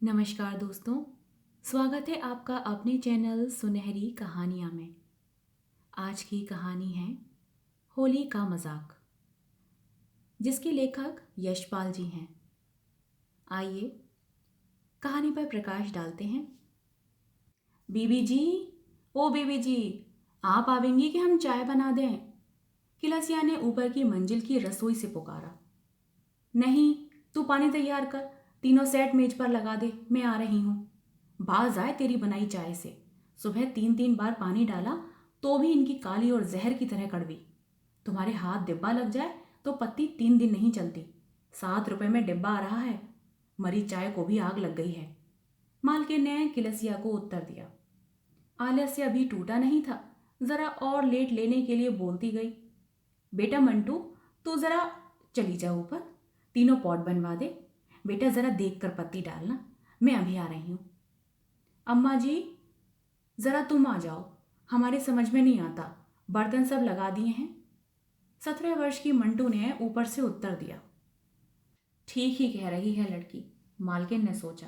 नमस्कार दोस्तों। स्वागत है आपका अपने चैनल सुनहरी कहानियाँ में। आज की कहानी है होली का मजाक, जिसके लेखक यशपाल जी हैं। आइए कहानी पर प्रकाश डालते हैं। बीबी जी, ओ बीबी जी, आप आवेंगी कि हम चाय बना दें? किलसिया ने ऊपर की मंजिल की रसोई से पुकारा। नहीं, तू पानी तैयार कर, तीनों सेट मेज पर लगा दे, मैं आ रही हूँ। बाज आए तेरी बनाई चाय से। सुबह 3-3 बार पानी डाला तो भी इनकी काली और जहर की तरह कड़वी। तुम्हारे हाथ डिब्बा लग जाए तो पत्ती 3 दिन नहीं चलती। 7 रुपए में डिब्बा आ रहा है। मरी चाय को भी आग लग गई है। मालकिन ने किलसिया को उत्तर दिया। आलस्य अभी टूटा नहीं था, जरा और लेट लेने के लिए बोलती गई। बेटा मंटू, तू जरा चली जा ऊपर, तीनों पॉट बनवा दे। बेटा जरा देख कर पत्ती डालना, मैं अभी आ रही हूँ। अम्मा जी, जरा तुम आ जाओ, हमारी समझ में नहीं आता, बर्तन सब लगा दिए हैं। 17 वर्ष की मंटू ने ऊपर से उत्तर दिया। ठीक ही कह रही है लड़की, मालकिन ने सोचा।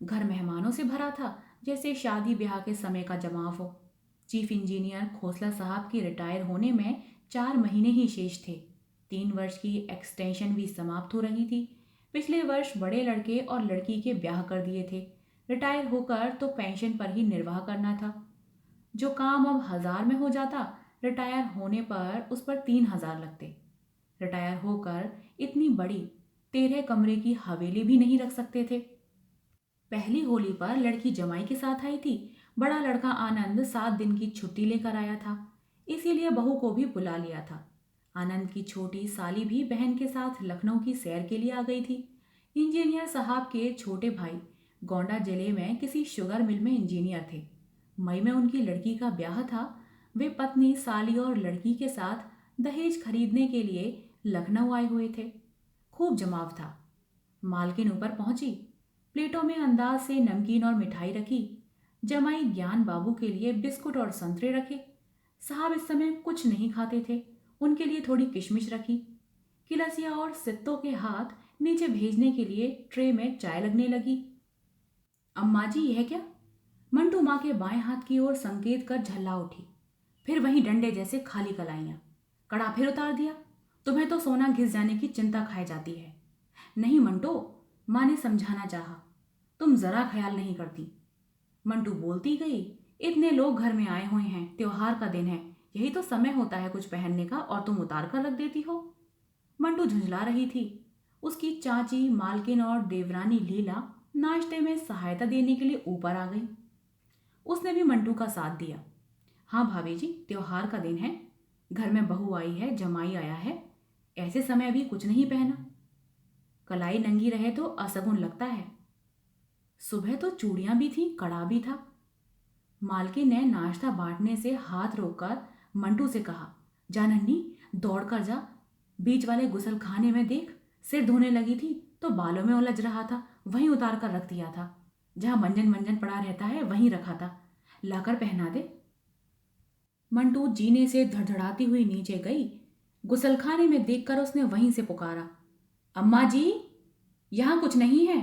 घर मेहमानों से भरा था, जैसे शादी ब्याह के समय का जमाव हो। चीफ इंजीनियर खोसला साहब की रिटायर होने में 4 महीने ही शेष थे। 3 वर्ष की एक्सटेंशन भी समाप्त हो रही थी। पिछले वर्ष बड़े लड़के और लड़की के ब्याह कर दिए थे। रिटायर होकर तो पेंशन पर ही निर्वाह करना था। जो काम अब 1000 में हो जाता, रिटायर होने पर उस पर 3000 लगते। रिटायर होकर इतनी बड़ी 13 कमरे की हवेली भी नहीं रख सकते थे। पहली होली पर लड़की जमाई के साथ आई थी। बड़ा लड़का आनंद 7 दिन की छुट्टी लेकर आया था, इसीलिए बहू को भी बुला लिया था। आनंद की छोटी साली भी बहन के साथ लखनऊ की सैर के लिए आ गई थी। इंजीनियर साहब के छोटे भाई गोंडा जिले में किसी शुगर मिल में इंजीनियर थे। मई में उनकी लड़की का ब्याह था। वे पत्नी, साली और लड़की के साथ दहेज खरीदने के लिए लखनऊ आए हुए थे। खूब जमाव था। मालकिन ऊपर पहुंची, प्लेटों में अंदाज से नमकीन और मिठाई रखी। जमाई ज्ञान बाबू के लिए बिस्कुट और संतरे रखे। साहब इस समय कुछ नहीं खाते थे, उनके लिए थोड़ी किशमिश रखी। किलसिया और सित्तों के हाथ नीचे भेजने के लिए ट्रे में चाय लगने लगी। अम्मा जी, यह क्या? मंटू माँ के बाएं हाथ की ओर संकेत कर झल्ला उठी। फिर वहीं डंडे जैसे खाली कलाइयां। कड़ा फिर उतार दिया। तुम्हें तो सोना घिस जाने की चिंता खाई जाती है। नहीं मंटो, माँ ने समझाना चाहा, तुम जरा ख्याल नहीं करती। मंटू बोलती गई। इतने लोग घर में आए हुए हैं, त्योहार का दिन है, यही तो समय होता है कुछ पहनने का, और तुम उतार कर रख देती हो। मंटू झुंझला रही थी। उसकी चाची मालकिन और देवरानी लीला नाश्ते में सहायता देने के लिए ऊपर आ गई। उसने भी मंटू का साथ दिया। हाँ भाभी जी, त्योहार का दिन है, घर में बहू आई है, जमाई आया है, ऐसे समय अभी कुछ नहीं पहना। कलाई नंगी रहे तो असगुन लगता है। सुबह तो चूड़ियां भी थी, कड़ा भी था। मालकिन ने नाश्ता बांटने से हाथ रोककर मंटू से कहा, जा नन्ही, दौड़ कर जा, बीच वाले गुसल खाने में देख, सिर धोने लगी थी तो बालों में उलझ रहा था, वहीं उतार कर रख दिया था। जहां मंजन मंजन पड़ा रहता है वहीं रखा था, लाकर पहना दे। मंटू जीने से धड़धड़ाती हुई नीचे गई। गुसलखाने में देखकर उसने वहीं से पुकारा, अम्मा जी, यहां कुछ नहीं है।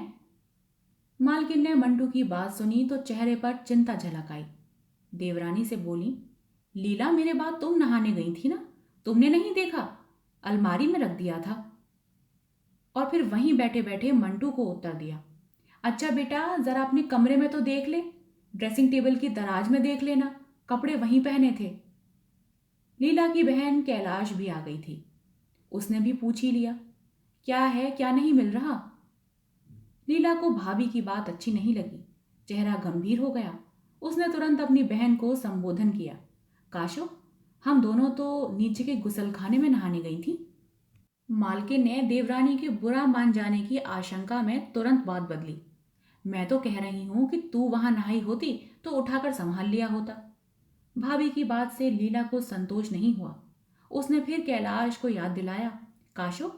मालकिन ने मंटू की बात सुनी तो चेहरे पर चिंता झलक आई। देवरानी से बोली, लीला, मेरे बाद तुम नहाने गई थी ना, तुमने नहीं देखा? अलमारी में रख दिया था। और फिर वहीं बैठे बैठे मंटू को उत्तर दिया, अच्छा बेटा, जरा अपने कमरे में तो देख ले, ड्रेसिंग टेबल की दराज में देख लेना, कपड़े वहीं पहने थे। लीला की बहन कैलाश भी आ गई थी। उसने भी पूछ ही लिया, क्या है, क्या नहीं मिल रहा? लीला को भाभी की बात अच्छी नहीं लगी। चेहरा गंभीर हो गया। उसने तुरंत अपनी बहन को संबोधन किया, काशो, हम दोनों तो नीचे के गुसलखाने में नहाने गई थी। मालकिन ने देवरानी के बुरा मान जाने की आशंका में तुरंत बात बदली, मैं तो कह रही हूं कि तू वहां नहाई होती तो उठाकर संभाल लिया होता। भाभी की बात से लीला को संतोष नहीं हुआ। उसने फिर कैलाश को याद दिलाया, काशो,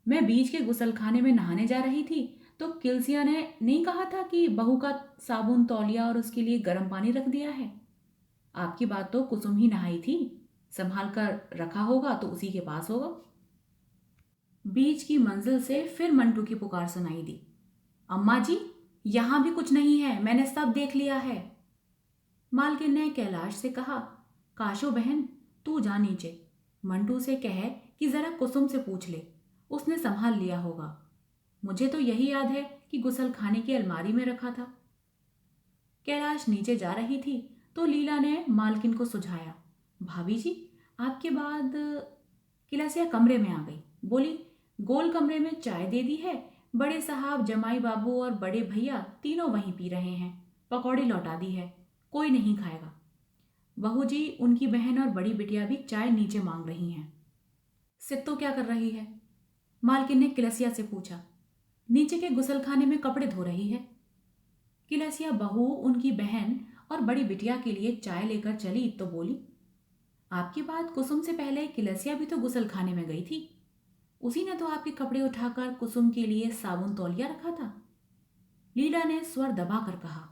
मैं बीच के गुसलखाने में नहाने जा रही थी तो किलसिया ने नहीं कहा था कि बहू का साबुन, तौलिया और उसके लिए गर्म पानी रख दिया है? आपकी बात तो कुसुम ही नहाई थी, संभाल कर रखा होगा तो उसी के पास होगा। बीच की मंजिल से फिर मंटू की पुकार सुनाई दी, अम्मा जी, यहाँ भी कुछ नहीं है, मैंने सब देख लिया है। मालकिन ने कैलाश से कहा, काशो बहन, तू जा नीचे, मंटू से कहे कि जरा कुसुम से पूछ ले, उसने संभाल लिया होगा। मुझे तो यही याद है कि गुसल खाने की अलमारी में रखा था। कैलाश नीचे जा रही थी तो लीला ने मालकिन को सुझाया, भाभी जी, आपके बाद। किलसिया कमरे में आ गई, बोली, गोल कमरे में चाय दे दी है, बड़े साहब, जमाई बाबू और बड़े भैया तीनों वहीं पी रहे हैं, पकौड़ी लौटा दी है, कोई नहीं खाएगा। बहू जी, उनकी बहन और बड़ी बिटिया भी चाय नीचे मांग रही हैं। सित्तो क्या कर रही है? मालकिन ने किलसिया से पूछा। नीचे के गुसलखाने में कपड़े धो रही है। किलसिया बहू, उनकी बहन और बड़ी बिटिया के लिए चाय लेकर चली तो बोली, आपकी बात कुसुम से पहले किलसिया भी तो गुसलखाने में गई थी, उसी ने तो आपके कपड़े उठाकर कुसुम के लिए साबुन तौलिया रखा था। लीला ने स्वर दबाकर कहा,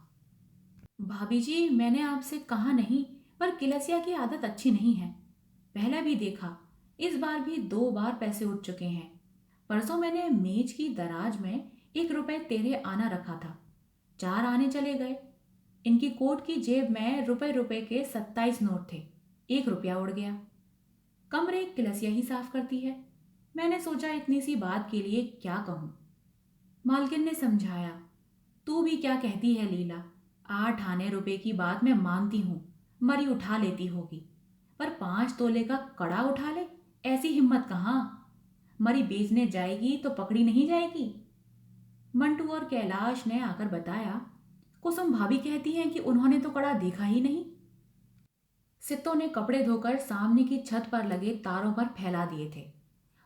भाभी जी, मैंने आपसे कहा नहीं, पर किलसिया की आदत अच्छी नहीं है। पहले भी देखा, इस बार भी 2 बार पैसे उठ चुके हैं। परसों मैंने मेज की दराज में 1 रुपए तेरे आना रखा था, 4 आने चले गए। इनकी कोट की जेब में रुपए रुपए के 27 नोट थे, 1 रुपया उड़ गया। कमरे किलसिया ही साफ करती है, मैंने सोचा इतनी सी बात के लिए क्या कहूँ। मालकिन ने समझाया, तू भी क्या कहती है लीला, 8 आने रुपए की बात मैं मानती हूँ, मरी उठा लेती होगी, पर 5 तोले का कड़ा उठा ले, ऐसी हिम्मत कहाँ? मरी बेचने जाएगी तो पकड़ी नहीं जाएगी। मंटू और कैलाश ने आकर बताया, कुसुम भाभी कहती हैं कि उन्होंने तो कड़ा देखा ही नहीं। सित्तो ने कपड़े धोकर सामने की छत पर लगे तारों पर फैला दिए थे।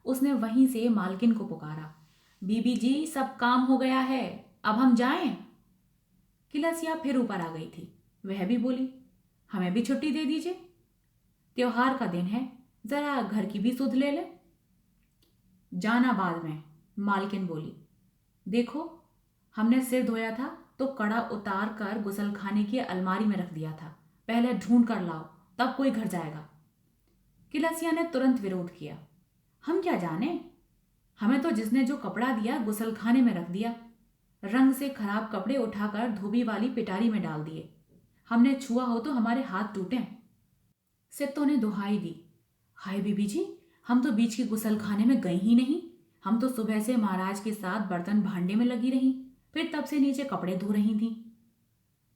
उसने वहीं से मालकिन को पुकारा, बीबी जी, सब काम हो गया है, अब हम जाएं? किलसिया फिर ऊपर आ गई थी, वह भी बोली, हमें भी छुट्टी दे दीजिए, त्योहार का दिन है, जरा घर की भी सुध ले ले। जाना बाद में, मालकिन बोली, देखो, हमने सिर धोया था तो कड़ा उतार कर गुसलखाने की अलमारी में रख दिया था, पहले ढूंढ कर लाओ, तब कोई घर जाएगा। किलसिया ने तुरंत विरोध किया, हम क्या जाने, हमें तो जिसने जो कपड़ा दिया गुसलखाने में रख दिया, रंग से खराब कपड़े उठाकर धोबी वाली पिटारी में डाल दिए, हमने छुआ हो तो हमारे हाथ टूटे। सित्तो ने दुहाई दी, हाय बीबी जी, हम तो बीच के गुसलखाने में गई ही नहीं, हम तो सुबह से महाराज के साथ बर्तन भांडे में लगी रही, फिर तब से नीचे कपड़े धो रही थी।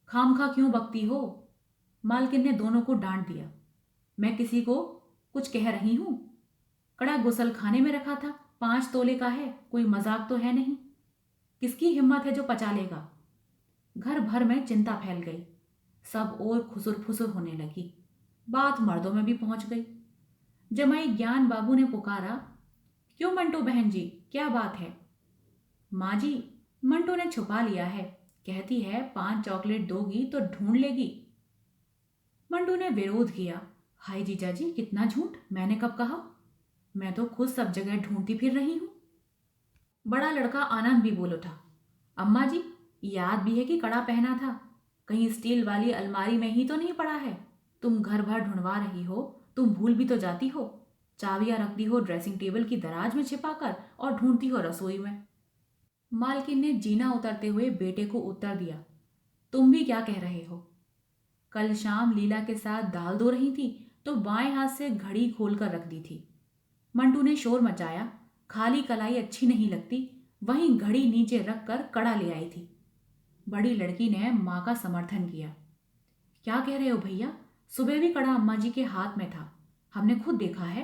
खामखा क्यों बकती हो? मालकिन ने दोनों को डांट दिया, मैं किसी को कुछ कह रही हूं? कड़ा गुसलखाने में रखा था, 5 तोले का है, कोई मजाक तो है नहीं। किसकी हिम्मत है जो पचा लेगा? घर भर में चिंता फैल गई, सब और खुसुर फुसुर होने लगी, बात मर्दों में भी पहुंच गई। जमाई ज्ञान बाबू ने पुकारा, क्यों मंटू बहन जी, क्या बात है? माँ जी, मंटू ने छुपा लिया है, कहती है 5 चॉकलेट दोगी तो ढूंढ लेगी। मंटू ने विरोध किया, हाय जीजा जी, कितना झूठ, मैंने कब कहा? मैं तो खुद सब जगह ढूंढती फिर रही हूं। बड़ा लड़का आनंद भी बोल उठा, अम्मा जी, याद भी है कि कड़ा पहना था, कहीं स्टील वाली अलमारी में ही तो नहीं पड़ा है? तुम घर भर ढूंढवा रही हो, तुम भूल भी तो जाती हो, चाबियां रख दी हो ड्रेसिंग टेबल की दराज में छिपाकर और ढूंढती हो रसोई में। मालकिन ने जीना उतरते हुए बेटे को उत्तर दिया, तुम भी क्या कह रहे हो? कल शाम लीला के साथ दाल धो रही थी तो बाएं हाथ से घड़ी खोलकर रख दी थी। मंटू ने शोर मचाया, खाली कलाई अच्छी नहीं लगती, वहीं घड़ी नीचे रखकर कड़ा ले आई थी। बड़ी लड़की ने माँ का समर्थन किया, क्या कह रहे हो भैया, सुबह भी कड़ा अम्मा जी के हाथ में था, हमने खुद देखा है।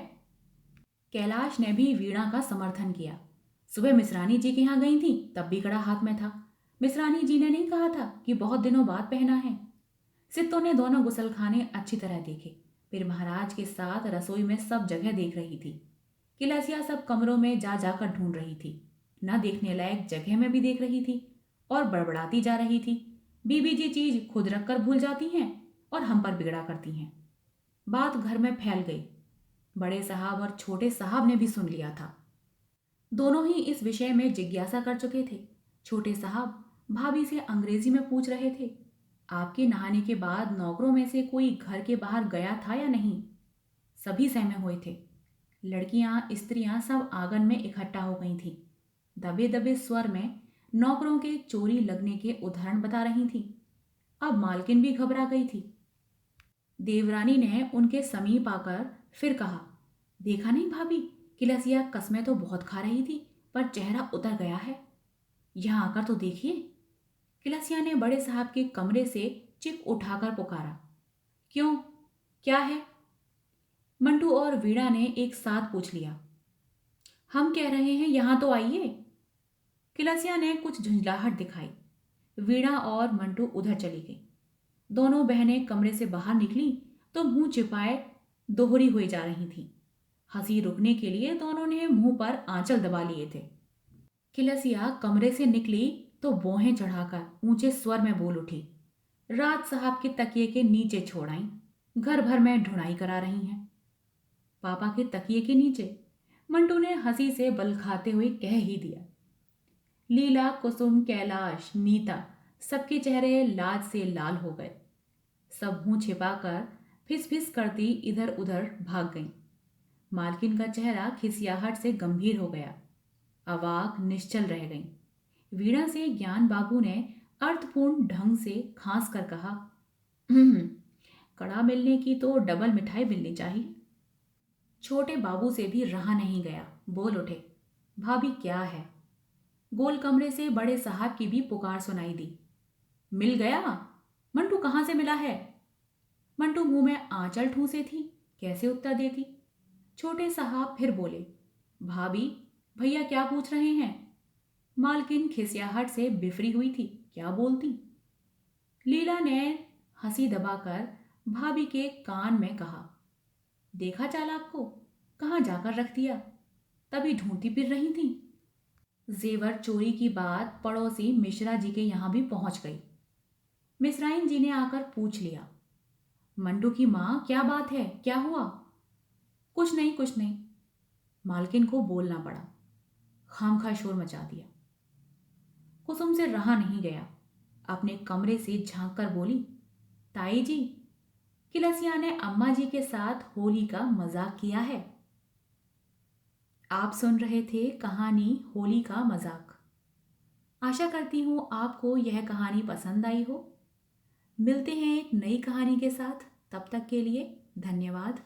कैलाश ने भी वीणा का समर्थन किया, सुबह मिश्रानी जी के यहाँ गई थी तब भी कड़ा हाथ में था, मिश्रानी जी ने नहीं कहा था कि बहुत दिनों बाद पहना है। सित्तो ने दोनों गुसलखाने अच्छी तरह देखे, फिर महाराज के साथ रसोई में सब जगह देख रही थी। किलसिया सब कमरों में जा जाकर ढूंढ रही थी, न देखने लायक जगह में भी देख रही थी और बड़बड़ाती जा रही थी, बीबी जी चीज खुद रखकर भूल जाती हैं और हम पर बिगड़ा करती हैं। बात घर में फैल गई, बड़े साहब और छोटे साहब ने भी सुन लिया था। दोनों ही इस विषय में जिज्ञासा कर चुके थे। छोटे साहब भाभी से अंग्रेजी में पूछ रहे थे, आपके नहाने के बाद नौकरों में से कोई घर के बाहर गया था या नहीं? सभी सहमे हुए थे। लड़कियां, स्त्रियां सब आंगन में इकट्ठा हो गई थीं। दबे दबे स्वर में नौकरों के चोरी लगने के उदाहरण बता रही थी। अब मालकिन भी घबरा गई थी। देवरानी ने उनके समीप आकर फिर कहा, देखा नहीं भाभी, किलसिया कस्में तो बहुत खा रही थी, पर चेहरा उतर गया है। यहाँ आकर तो देखिए। किलसिया ने बड़े साहब के कमरे से चिक उठाकर पुकारा। क्यों, क्या है? मंटू और वीणा ने एक साथ पूछ लिया। हम कह रहे हैं यहाँ तो आइए। किलसिया ने कुछ झुंझलाहट दिखाई। वीणा और मंटू उधर चली गई। दोनों बहनें कमरे से बाहर निकली तो मुंह छिपाए दोहरी हुई जा रही थीं। हंसी रुकने के लिए दोनों ने मुंह पर आंचल दबा लिए थे। किलसिया कमरे से निकली तो भौहें चढ़ाकर ऊंचे स्वर में बोल उठी, राज साहब के तकिए के नीचे छोड़ आई, घर भर में ढुनाई करा रही हैं। पापा के तकिए के नीचे? मंटू ने हंसी से बल खाते हुए कह ही दिया। लीला, कुसुम, कैलाश, नीता सबके चेहरे लाज से लाल हो गए। सब मुंह छिपाकर फिस फिस करती इधर उधर भाग गईं। मालकिन का चेहरा खिसियाहट से गंभीर हो गया। अवाक निश्चल रह गईं। वीणा से ज्ञान बाबू ने अर्थपूर्ण ढंग से खांस कर कहा, कड़ा मिलने की तो डबल मिठाई मिलनी चाहिए। छोटे बाबू से भी रहा नहीं गया, बोल उठे, भाभी क्या है? गोल कमरे से बड़े साहब की भी पुकार सुनाई दी। मिल गया? मंटू कहाँ से मिला है? मंटू मुंह में आंचल ठूंसे थी, कैसे उत्तर देती। छोटे साहब फिर बोले, भाभी, भैया क्या पूछ रहे हैं? मालकिन खिसियाहट से बिफरी हुई थी, क्या बोलती। लीला ने हंसी दबाकर भाभी के कान में कहा, देखा चालाक को, कहाँ जाकर रख दिया, तभी ढूंढती फिर रही थी। जेवर चोरी की बात पड़ोसी मिश्रा जी के यहां भी पहुंच गई। मिश्राइन जी ने आकर पूछ लिया, मंटू की माँ, क्या बात है, क्या हुआ? कुछ नहीं, कुछ नहीं। मालकिन को बोलना पड़ा, खामखा शोर मचा दिया। कुसुम से रहा नहीं गया, अपने कमरे से झांक कर बोली, ताई जी, किलसिया ने अम्मा जी के साथ होली का मजाक किया है। आप सुन रहे थे कहानी होली का मजाक। आशा करती हूँ आपको यह कहानी पसंद आई हो। मिलते हैं एक नई कहानी के साथ, तब तक के लिए धन्यवाद।